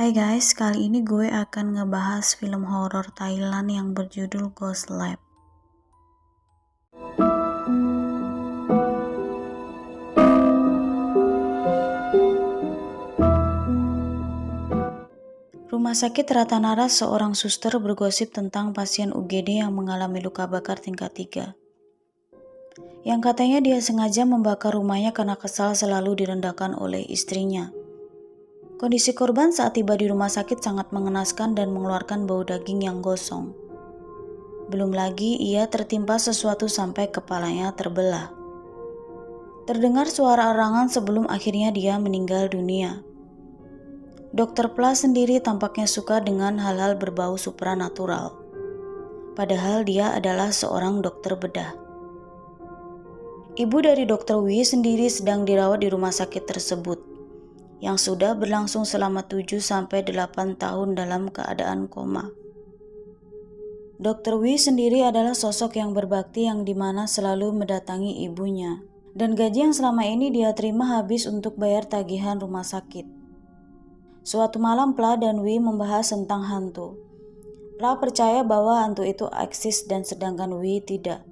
Hai guys, kali ini gue akan ngebahas film horor Thailand yang berjudul Ghost Lab. Rumah sakit Ratanara, seorang suster bergosip tentang pasien UGD yang mengalami luka bakar tingkat 3. Yang katanya dia sengaja membakar rumahnya karena kesal selalu direndahkan oleh istrinya. Kondisi korban saat tiba di rumah sakit sangat mengenaskan dan mengeluarkan bau daging yang gosong. Belum lagi ia tertimpa sesuatu sampai kepalanya terbelah. Terdengar suara erangan sebelum akhirnya dia meninggal dunia. Dr. Pla sendiri tampaknya suka dengan hal-hal berbau supranatural. Padahal dia adalah seorang dokter bedah. Ibu dari Dr. Wee sendiri sedang dirawat di rumah sakit tersebut, yang sudah berlangsung selama 7-8 tahun dalam keadaan koma. Dr. Wee sendiri adalah sosok yang berbakti yang dimana selalu mendatangi ibunya, dan gaji yang selama ini dia terima habis untuk bayar tagihan rumah sakit. Suatu malam Pla dan Wee membahas tentang hantu. Pla percaya bahwa hantu itu eksis dan sedangkan Wee tidak.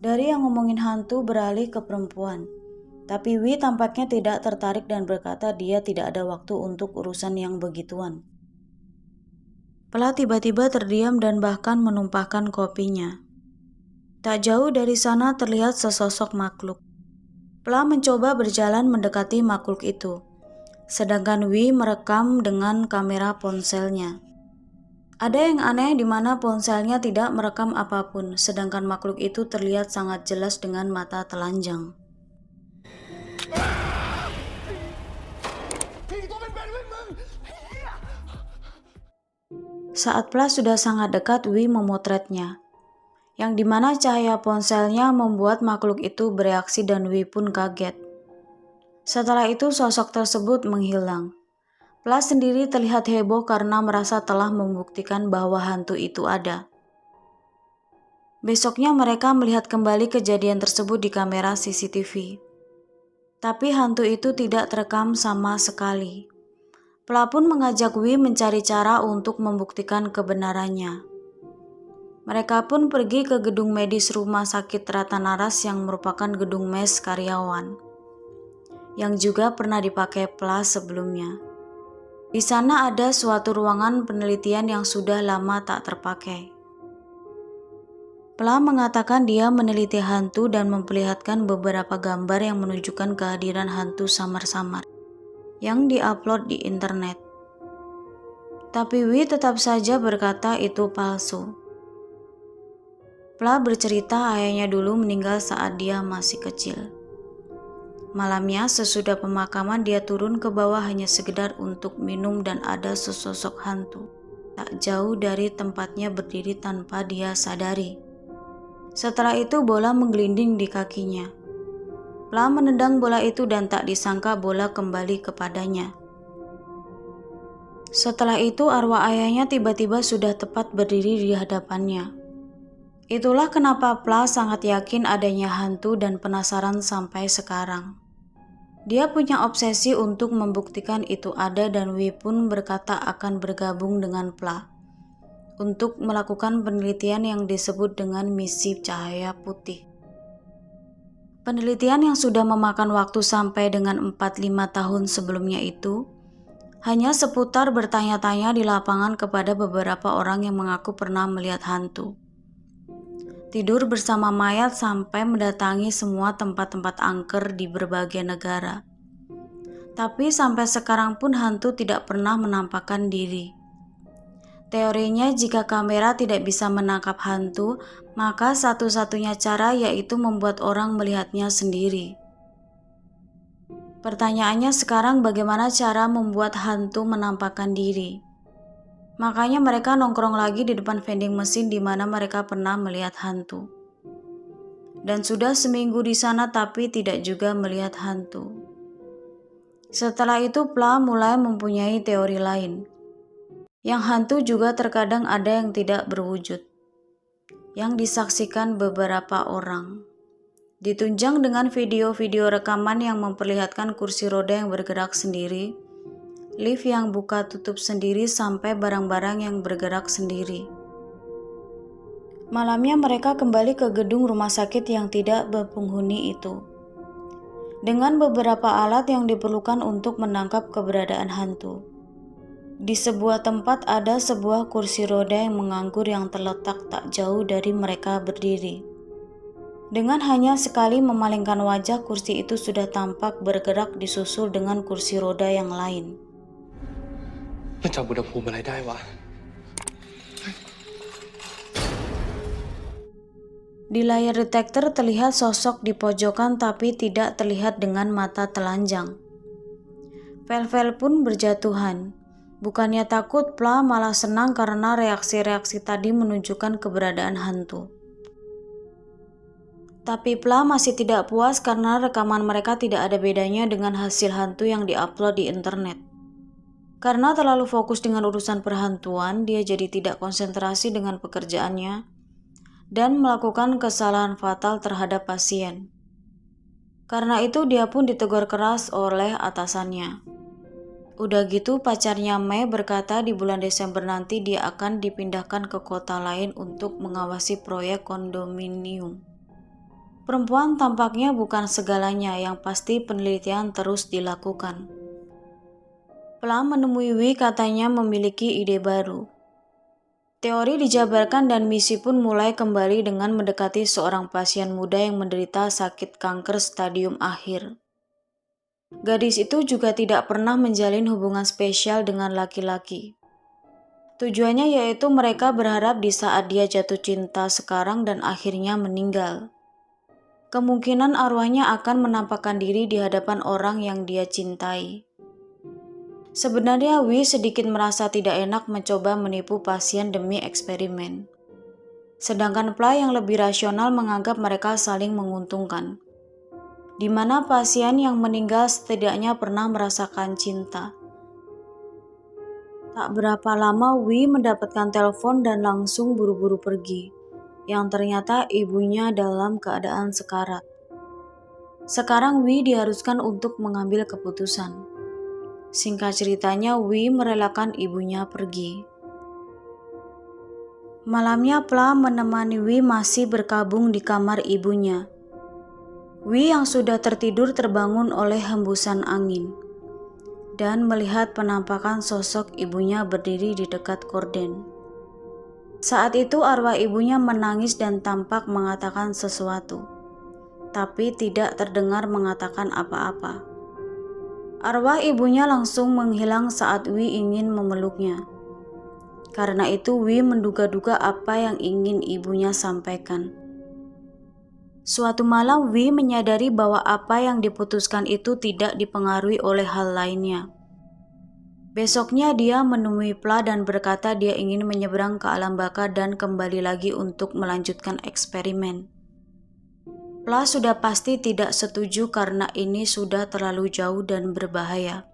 Dari yang ngomongin hantu beralih ke perempuan, tapi Wee tampaknya tidak tertarik dan berkata dia tidak ada waktu untuk urusan yang begituan. Pla tiba-tiba terdiam dan bahkan menumpahkan kopinya. Tak jauh dari sana terlihat sesosok makhluk. Pla mencoba berjalan mendekati makhluk itu, sedangkan Wee merekam dengan kamera ponselnya. Ada yang aneh di mana ponselnya tidak merekam apapun, sedangkan makhluk itu terlihat sangat jelas dengan mata telanjang. Saat Pla sudah sangat dekat, Wee memotretnya, yang dimana cahaya ponselnya membuat makhluk itu bereaksi dan Wee pun kaget. Setelah itu sosok tersebut menghilang. Pla sendiri terlihat heboh karena merasa telah membuktikan bahwa hantu itu ada. Besoknya mereka melihat kembali kejadian tersebut di kamera CCTV. Tapi hantu itu tidak terekam sama sekali. Pla pun mengajak Wee mencari cara untuk membuktikan kebenarannya. Mereka pun pergi ke gedung medis rumah sakit Ratanaras yang merupakan gedung mes karyawan, yang juga pernah dipakai Pla sebelumnya. Di sana ada suatu ruangan penelitian yang sudah lama tak terpakai. Pla mengatakan dia meneliti hantu dan memperlihatkan beberapa gambar yang menunjukkan kehadiran hantu samar-samar yang diupload di internet. Tapi Wee tetap saja berkata itu palsu. Pla bercerita ayahnya dulu meninggal saat dia masih kecil. Malamnya sesudah pemakaman dia turun ke bawah hanya sekedar untuk minum dan ada sesosok hantu tak jauh dari tempatnya berdiri tanpa dia sadari. Setelah itu bola menggelinding di kakinya. Pla menendang bola itu dan tak disangka bola kembali kepadanya. Setelah itu arwah ayahnya tiba-tiba sudah tepat berdiri di hadapannya. Itulah kenapa Pla sangat yakin adanya hantu dan penasaran sampai sekarang. Dia punya obsesi untuk membuktikan itu ada dan Wee pun berkata akan bergabung dengan Pla untuk melakukan penelitian yang disebut dengan misi cahaya putih. Penelitian yang sudah memakan waktu sampai dengan 4-5 tahun sebelumnya itu hanya seputar bertanya-tanya di lapangan kepada beberapa orang yang mengaku pernah melihat hantu. Tidur bersama mayat sampai mendatangi semua tempat-tempat angker di berbagai negara. Tapi sampai sekarang pun hantu tidak pernah menampakkan diri. Teorinya jika kamera tidak bisa menangkap hantu, maka satu-satunya cara yaitu membuat orang melihatnya sendiri. Pertanyaannya sekarang bagaimana cara membuat hantu menampakkan diri? Makanya mereka nongkrong lagi di depan vending mesin di mana mereka pernah melihat hantu. Dan sudah seminggu di sana tapi tidak juga melihat hantu. Setelah itu Pla mulai mempunyai teori lain. Yang hantu juga terkadang ada yang tidak berwujud. Yang disaksikan beberapa orang. Ditunjang dengan video-video rekaman yang memperlihatkan kursi roda yang bergerak sendiri, lift yang buka tutup sendiri sampai barang-barang yang bergerak sendiri. Malamnya mereka kembali ke gedung rumah sakit yang tidak berpenghuni itu, dengan beberapa alat yang diperlukan untuk menangkap keberadaan hantu. Di sebuah tempat ada sebuah kursi roda yang menganggur yang terletak tak jauh dari mereka berdiri. Dengan hanya sekali memalingkan wajah, kursi itu sudah tampak bergerak disusul dengan kursi roda yang lain. มันจับอุณหภูมิอะไรได้วะ Di layar detektor terlihat sosok di pojokan tapi tidak terlihat dengan mata telanjang. Vel-vel pun berjatuhan. Bukannya takut, Pla malah senang karena reaksi-reaksi tadi menunjukkan keberadaan hantu. Tapi Pla masih tidak puas karena rekaman mereka tidak ada bedanya dengan hasil hantu yang diupload di internet. Karena terlalu fokus dengan urusan perhantuan, dia jadi tidak konsentrasi dengan pekerjaannya dan melakukan kesalahan fatal terhadap pasien. Karena itu dia pun ditegur keras oleh atasannya. Udah gitu pacarnya Mei berkata di bulan Desember nanti dia akan dipindahkan ke kota lain untuk mengawasi proyek kondominium. Perempuan tampaknya bukan segalanya, yang pasti penelitian terus dilakukan. Pla menemui Wi, katanya memiliki ide baru. Teori dijabarkan dan misi pun mulai kembali dengan mendekati seorang pasien muda yang menderita sakit kanker stadium akhir. Gadis itu juga tidak pernah menjalin hubungan spesial dengan laki-laki. Tujuannya yaitu mereka berharap di saat dia jatuh cinta sekarang dan akhirnya meninggal, kemungkinan arwahnya akan menampakkan diri di hadapan orang yang dia cintai. Sebenarnya Wi sedikit merasa tidak enak mencoba menipu pasien demi eksperimen. Sedangkan Pla yang lebih rasional menganggap mereka saling menguntungkan, di mana pasien yang meninggal setidaknya pernah merasakan cinta. Tak berapa lama Wi mendapatkan telepon dan langsung buru-buru pergi, yang ternyata ibunya dalam keadaan sekarat. Sekarang Wi diharuskan untuk mengambil keputusan. Singkat ceritanya, Wi merelakan ibunya pergi. Malamnya Pla menemani Wi masih berkabung di kamar ibunya. Wi yang sudah tertidur terbangun oleh hembusan angin dan melihat penampakan sosok ibunya berdiri di dekat gorden. Saat itu arwah ibunya menangis dan tampak mengatakan sesuatu, tapi tidak terdengar mengatakan apa-apa. Arwah ibunya langsung menghilang saat Wi ingin memeluknya. Karena itu Wi menduga-duga apa yang ingin ibunya sampaikan. Suatu malam Wi menyadari bahwa apa yang diputuskan itu tidak dipengaruhi oleh hal lainnya. Besoknya dia menemui Pla dan berkata dia ingin menyeberang ke alam baka dan kembali lagi untuk melanjutkan eksperimen. Pla sudah pasti tidak setuju karena ini sudah terlalu jauh dan berbahaya.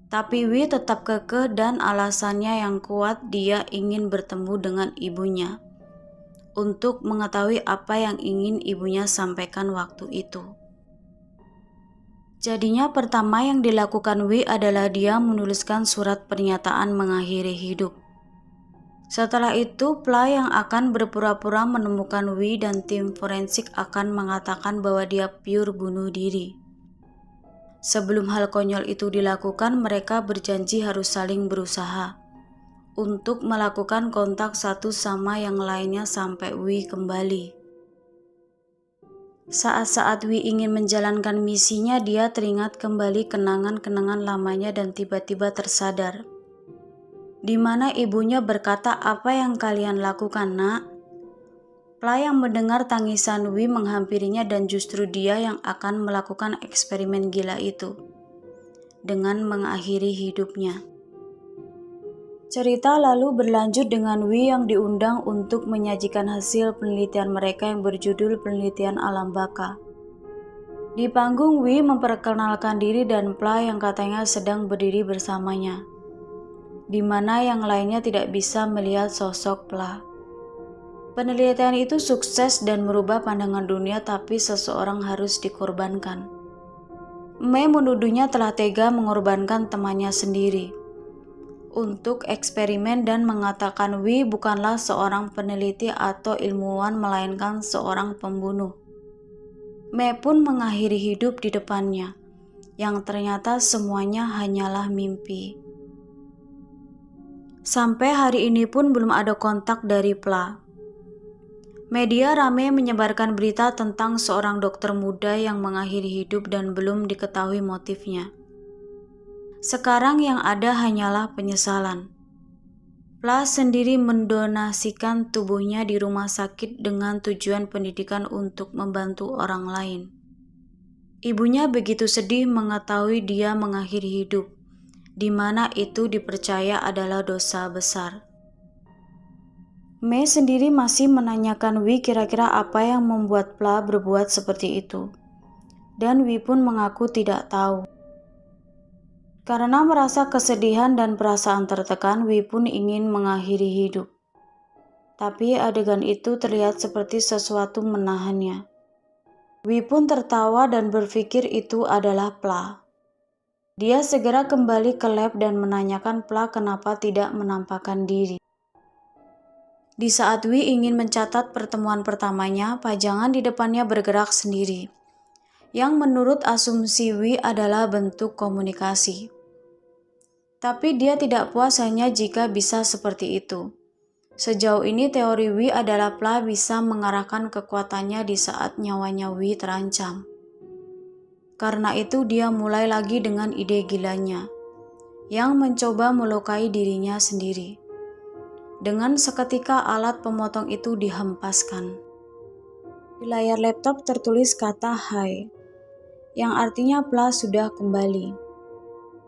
Tapi Wi tetap kekeh dan alasannya yang kuat, dia ingin bertemu dengan ibunya untuk mengetahui apa yang ingin ibunya sampaikan waktu itu. Jadinya pertama yang dilakukan Wi adalah dia menuliskan surat pernyataan mengakhiri hidup. Setelah itu, Pla yang akan berpura-pura menemukan Wi dan tim forensik akan mengatakan bahwa dia pure bunuh diri. Sebelum hal konyol itu dilakukan, mereka berjanji harus saling berusaha untuk melakukan kontak satu sama yang lainnya sampai Wi kembali. Saat-saat Wi ingin menjalankan misinya, dia teringat kembali kenangan-kenangan lamanya dan tiba-tiba tersadar. Di mana ibunya berkata, "Apa yang kalian lakukan, Nak?" Pla yang mendengar tangisan Wi menghampirinya dan justru dia yang akan melakukan eksperimen gila itu dengan mengakhiri hidupnya. Cerita lalu berlanjut dengan Wi yang diundang untuk menyajikan hasil penelitian mereka yang berjudul Penelitian Alam Baka. Di panggung Wi memperkenalkan diri dan Pla yang katanya sedang berdiri bersamanya, di mana yang lainnya tidak bisa melihat sosok Pla. Penelitian itu sukses dan merubah pandangan dunia, tapi seseorang harus dikorbankan. Mei menuduhnya telah tega mengorbankan temannya sendiri untuk eksperimen dan mengatakan Wei bukanlah seorang peneliti atau ilmuwan melainkan seorang pembunuh. Mei pun mengakhiri hidup di depannya, yang ternyata semuanya hanyalah mimpi. Sampai hari ini pun belum ada kontak dari Pla. Media ramai menyebarkan berita tentang seorang dokter muda yang mengakhiri hidup dan belum diketahui motifnya. Sekarang yang ada hanyalah penyesalan. Pla sendiri mendonasikan tubuhnya di rumah sakit dengan tujuan pendidikan untuk membantu orang lain. Ibunya begitu sedih mengetahui dia mengakhiri hidup, di mana itu dipercaya adalah dosa besar. Mei sendiri masih menanyakan Wei kira-kira apa yang membuat Pla berbuat seperti itu. Dan Wei pun mengaku tidak tahu. Karena merasa kesedihan dan perasaan tertekan, Wei pun ingin mengakhiri hidup. Tapi adegan itu terlihat seperti sesuatu menahannya. Wei pun tertawa dan berpikir itu adalah Pla. Dia segera kembali ke lab dan menanyakan Pla kenapa tidak menampakkan diri. Di saat Wei ingin mencatat pertemuan pertamanya, pajangan di depannya bergerak sendiri, yang menurut asumsi Wei adalah bentuk komunikasi. Tapi dia tidak puas hanya jika bisa seperti itu. Sejauh ini teori Wei adalah Pla bisa mengarahkan kekuatannya di saat nyawanya Wei terancam. Karena itu dia mulai lagi dengan ide gilanya, yang mencoba melukai dirinya sendiri. Dengan seketika alat pemotong itu dihempaskan. Di layar laptop tertulis kata "Hai", yang artinya Pla sudah kembali.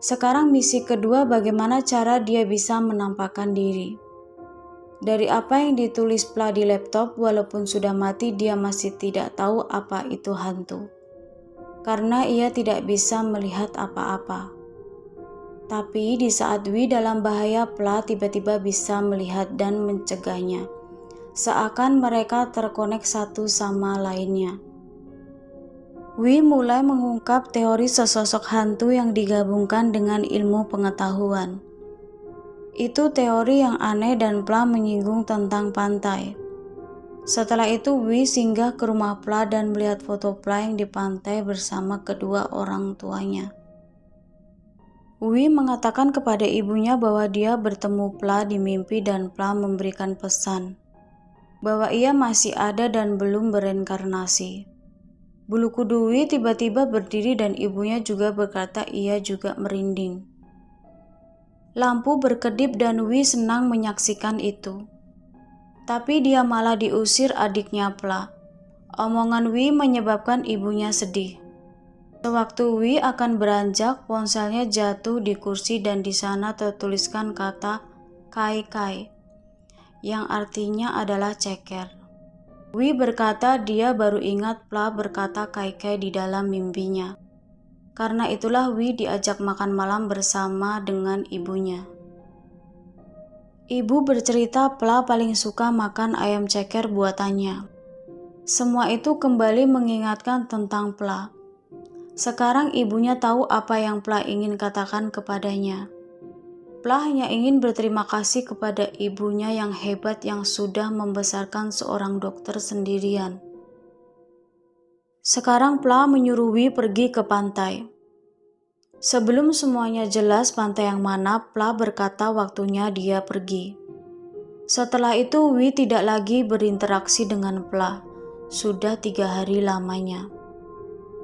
Sekarang misi kedua, bagaimana cara dia bisa menampakkan diri. Dari apa yang ditulis Pla di laptop, walaupun sudah mati, dia masih tidak tahu apa itu hantu. Karena ia tidak bisa melihat apa-apa. Tapi di saat Wei dalam bahaya, Pla tiba-tiba bisa melihat dan mencegahnya. Seakan mereka terkonek satu sama lainnya. Wei mulai mengungkap teori sesosok hantu yang digabungkan dengan ilmu pengetahuan. Itu teori yang aneh dan Pla menyinggung tentang pantai. Setelah itu Wei singgah ke rumah Pla dan melihat foto Pla yang di pantai bersama kedua orang tuanya. Wei mengatakan kepada ibunya bahwa dia bertemu Pla di mimpi dan Pla memberikan pesan bahwa ia masih ada dan belum bereinkarnasi. Bulu kudu Wei tiba-tiba berdiri dan ibunya juga berkata ia juga merinding. Lampu berkedip dan Wei senang menyaksikan itu. Tapi dia malah diusir adiknya Pla. Omongan Wei menyebabkan ibunya sedih. Sewaktu Wei akan beranjak, ponselnya jatuh di kursi dan di sana tertuliskan kata "Kai Kai", yang artinya adalah ceker. Wei berkata dia baru ingat Pla berkata Kai Kai di dalam mimpinya. Karena itulah Wei diajak makan malam bersama dengan ibunya. Ibu bercerita Pla paling suka makan ayam ceker buatannya. Semua itu kembali mengingatkan tentang Pla. Sekarang ibunya tahu apa yang Pla ingin katakan kepadanya. Pla hanya ingin berterima kasih kepada ibunya yang hebat yang sudah membesarkan seorang dokter sendirian. Sekarang Pla menyuruh Wei pergi ke pantai. Sebelum semuanya jelas pantai yang mana, Pla berkata waktunya dia pergi. Setelah itu Wei tidak lagi berinteraksi dengan Pla. Sudah 3 hari lamanya.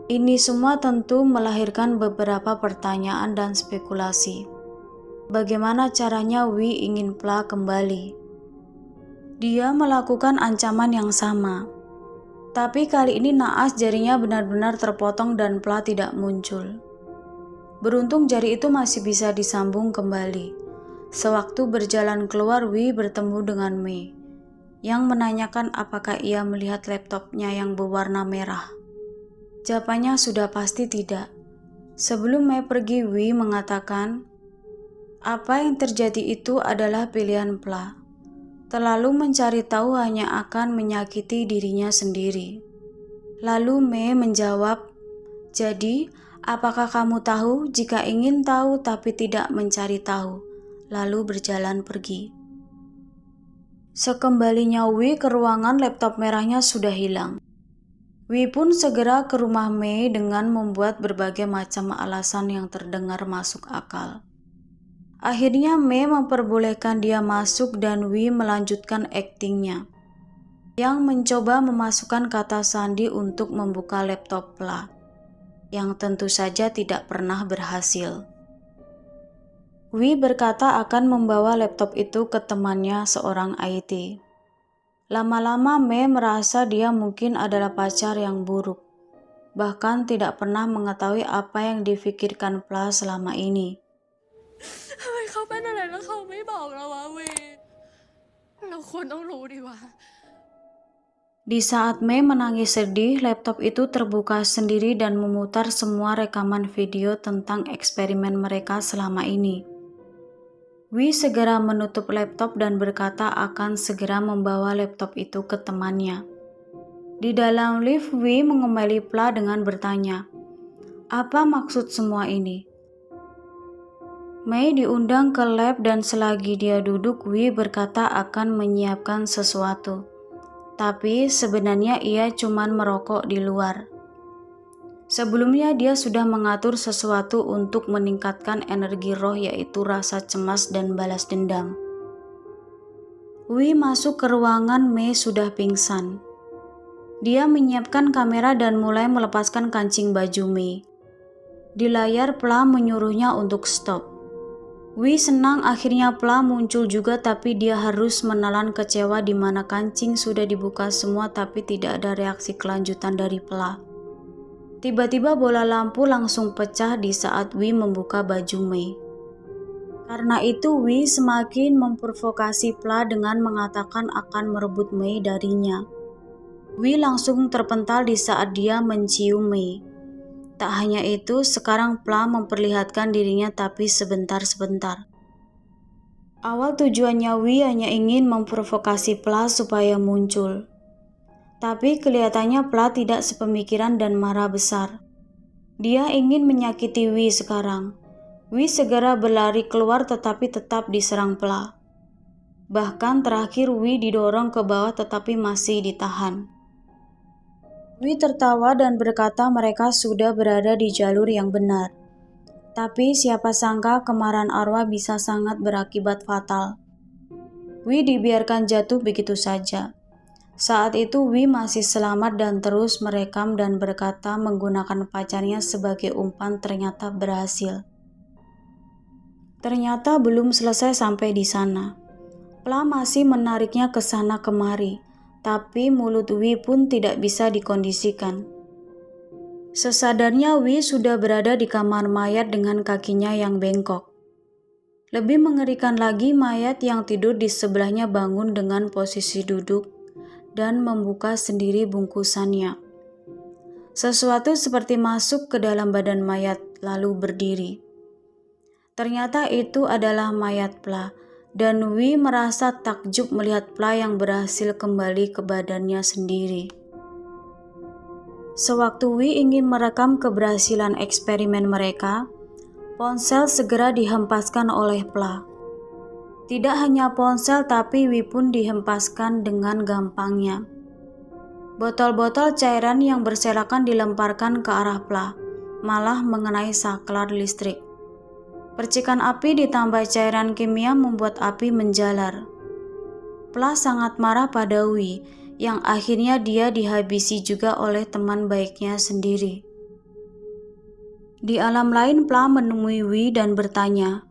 Ini semua tentu melahirkan beberapa pertanyaan dan spekulasi. Bagaimana caranya Wei ingin Pla kembali? Dia melakukan ancaman yang sama. Tapi kali ini naas jarinya benar-benar terpotong dan Pla tidak muncul. Beruntung jari itu masih bisa disambung kembali. Sewaktu berjalan keluar, Wei bertemu dengan Mei, yang menanyakan apakah ia melihat laptopnya yang berwarna merah. Jawabannya sudah pasti tidak. Sebelum Mei pergi, Wei mengatakan, apa yang terjadi itu adalah pilihan Pla. Terlalu mencari tahu hanya akan menyakiti dirinya sendiri. Lalu Mei menjawab, jadi Apakah kamu tahu jika ingin tahu tapi tidak mencari tahu, lalu berjalan pergi. Sekembalinya Wi ke ruangan, laptop merahnya sudah hilang. Wi pun segera ke rumah Mei dengan membuat berbagai macam alasan yang terdengar masuk akal. Akhirnya Mei memperbolehkan dia masuk dan Wi melanjutkan aktingnya, yang mencoba memasukkan kata sandi untuk membuka laptop Pla, yang tentu saja tidak pernah berhasil. Wi berkata akan membawa laptop itu ke temannya seorang IT. Lama-lama Mei merasa dia mungkin adalah pacar yang buruk, bahkan tidak pernah mengetahui apa yang difikirkan Pla selama ini. Di saat Mei menangis sedih, laptop itu terbuka sendiri dan memutar semua rekaman video tentang eksperimen mereka selama ini. Wi segera menutup laptop dan berkata akan segera membawa laptop itu ke temannya. Di dalam lift, Wi mengomeli Pla dengan bertanya, "Apa maksud semua ini?" Mei diundang ke lab dan selagi dia duduk, Wi berkata akan menyiapkan sesuatu. Tapi sebenarnya ia cuma merokok di luar. Sebelumnya dia sudah mengatur sesuatu untuk meningkatkan energi roh, yaitu rasa cemas dan balas dendam. Wi masuk ke ruangan, Mei sudah pingsan. Dia menyiapkan kamera dan mulai melepaskan kancing baju Mei. Di layar Pla menyuruhnya untuk stop. Wi senang akhirnya Pla muncul juga, tapi dia harus menelan kecewa di mana kancing sudah dibuka semua tapi tidak ada reaksi kelanjutan dari Pla. Tiba-tiba bola lampu langsung pecah di saat Wi membuka baju Mei. Karena itu Wi semakin memprovokasi Pla dengan mengatakan akan merebut Mei darinya. Wi langsung terpental di saat dia mencium Mei. Tak hanya itu, sekarang Pla memperlihatkan dirinya tapi sebentar-sebentar. Awal tujuannya Wi hanya ingin memprovokasi Pla supaya muncul. Tapi kelihatannya Pla tidak sepemikiran dan marah besar. Dia ingin menyakiti Wi sekarang. Wi segera berlari keluar tetapi tetap diserang Pla. Bahkan terakhir Wi didorong ke bawah tetapi masih ditahan. Wi tertawa dan berkata mereka sudah berada di jalur yang benar. Tapi siapa sangka kemarahan arwah bisa sangat berakibat fatal. Wi dibiarkan jatuh begitu saja. Saat itu Wi masih selamat dan terus merekam dan berkata menggunakan pacarnya sebagai umpan ternyata berhasil. Ternyata belum selesai sampai di sana. Pla masih menariknya ke sana kemari, tapi mulut Wi pun tidak bisa dikondisikan. Sesadarnya Wi sudah berada di kamar mayat dengan kakinya yang bengkok. Lebih mengerikan lagi, mayat yang tidur di sebelahnya bangun dengan posisi duduk dan membuka sendiri bungkusannya. Sesuatu seperti masuk ke dalam badan mayat lalu berdiri. Ternyata itu adalah mayat Pla, dan Wi merasa takjub melihat Pla yang berhasil kembali ke badannya sendiri. Sewaktu Wi ingin merekam keberhasilan eksperimen mereka, ponsel segera dihempaskan oleh Pla. Tidak hanya ponsel tapi Wi pun dihempaskan dengan gampangnya. Botol-botol cairan yang berserakan dilemparkan ke arah Pla, malah mengenai saklar listrik. Percikan api ditambah cairan kimia membuat api menjalar. Pla sangat marah pada Wi, yang akhirnya dia dihabisi juga oleh teman baiknya sendiri. Di alam lain Pla menemui Wi dan bertanya,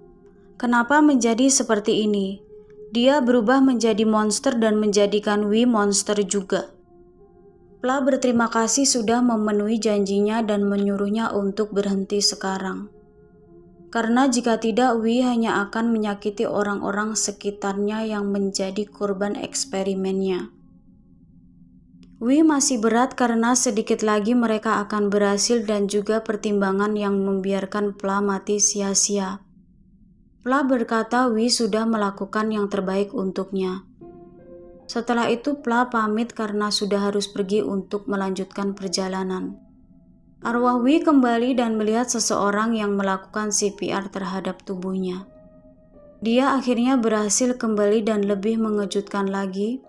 "Kenapa menjadi seperti ini?" Dia berubah menjadi monster dan menjadikan Wi monster juga. Pla berterima kasih sudah memenuhi janjinya dan menyuruhnya untuk berhenti sekarang. Karena jika tidak, Wi hanya akan menyakiti orang-orang sekitarnya yang menjadi korban eksperimennya. Wi masih berat karena sedikit lagi mereka akan berhasil dan juga pertimbangan yang membiarkan Pla mati sia-sia. Pla berkata Wi sudah melakukan yang terbaik untuknya. Setelah itu Pla pamit karena sudah harus pergi untuk melanjutkan perjalanan. Arwah Wi kembali dan melihat seseorang yang melakukan CPR terhadap tubuhnya. Dia akhirnya berhasil kembali dan lebih mengejutkan lagi,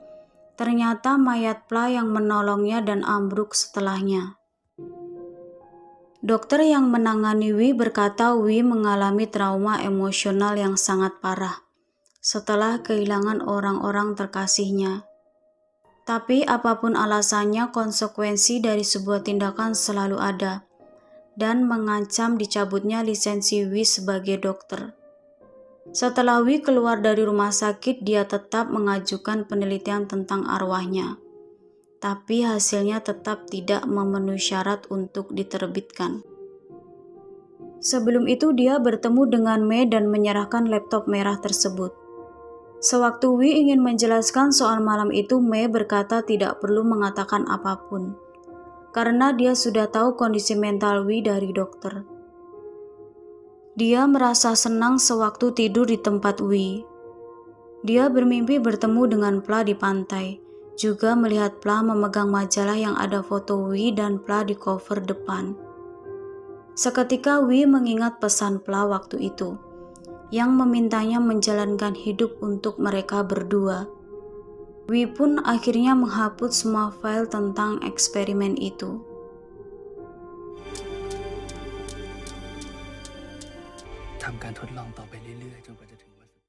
ternyata mayat Pla yang menolongnya dan ambruk setelahnya. Dokter yang menangani Wi berkata Wi mengalami trauma emosional yang sangat parah setelah kehilangan orang-orang terkasihnya. Tapi apapun alasannya, konsekuensi dari sebuah tindakan selalu ada dan mengancam dicabutnya lisensi Wi sebagai dokter. Setelah Wi keluar dari rumah sakit, dia tetap mengajukan penelitian tentang arwahnya. Tapi hasilnya tetap tidak memenuhi syarat untuk diterbitkan. Sebelum itu dia bertemu dengan Mei dan menyerahkan laptop merah tersebut. Sewaktu Wi ingin menjelaskan soal malam itu, Mei berkata tidak perlu mengatakan apapun, karena dia sudah tahu kondisi mental Wi dari dokter. Dia merasa senang sewaktu tidur di tempat Wi. Dia bermimpi bertemu dengan Pla di pantai, juga melihat Pla memegang majalah yang ada foto Wi dan Pla di cover depan. Seketika Wi mengingat pesan Pla waktu itu, yang memintanya menjalankan hidup untuk mereka berdua. Wi pun akhirnya menghapus semua file tentang eksperimen itu. Tạm การทดลองต่อไปเรื่อยๆจนกว่าจะถึง